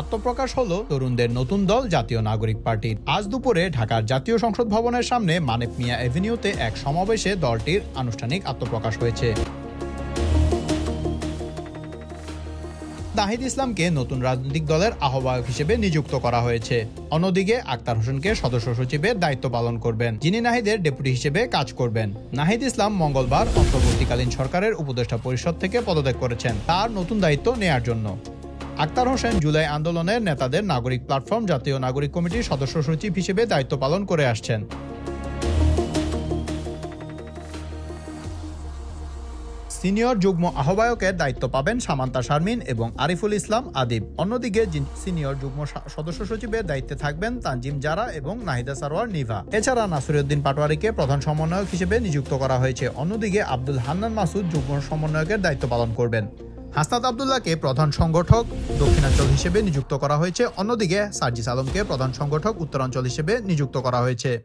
আত্মপ্রকাশ হলো তরুণদের নতুন দল জাতীয় নাগরিক পার্টির। আজ দুপুরে ঢাকার জাতীয় সংসদ ভবনের সামনে মানিক মিয়া এভিনিউতে এক সমাবেশে দলটির আনুষ্ঠানিক আত্মপ্রকাশ হয়েছে। নাহিদ ইসলামকে নতুন রাজনৈতিক দলের আহ্বায়ক হিসেবে নিযুক্ত করা হয়েছে। অন্যদিকে আক্তার হোসেনকে সদস্য সচিবের দায়িত্ব পালন করবেন, যিনি নাহিদের ডেপুটি হিসেবে কাজ করবেন। নাহিদ ইসলাম মঙ্গলবার অন্তর্বর্তীকালীন সরকারের উপদেষ্টা পরিষদ থেকে পদত্যাগ করেছেন তার নতুন দায়িত্ব নেয়ার জন্য। আক্তার হোসেন জুলাই আন্দোলনের নেতাদের নাগরিক প্ল্যাটফর্ম জাতীয় নাগরিক কমিটির সদস্য সচিব হিসেবে দায়িত্ব পালন করে আসছেন। সিনিয়র যুগ্ম আহ্বায়কের দায়িত্ব পাবেন সামান্তা শারমিন এবং আরিফুল ইসলাম আদিব। অন্যদিকে সিনিয়র যুগ্ম সদস্য সচিবের দায়িত্বে থাকবেন তানজিম জারা এবং নাহিদা সারোয়ার নিভা। এছাড়া নাসিরউদ্দিন পাটোয়ারিকে প্রধান সমন্বয়ক হিসেবে নিযুক্ত করা হয়েছে। অন্যদিকে আব্দুল হান্নান মাসুদ যুগ্ম সমন্বয়কের দায়িত্ব পালন করবেন। হাসনাত আবদুল্লাহকে প্রধান সংগঠক দক্ষিণাঞ্চল হিসেবে নিযুক্ত করা হয়েছে। অন্যদিকে সার্জিস আলমকে প্রধান সংগঠক উত্তরাঞ্চল হিসেবে নিযুক্ত করা হয়েছে।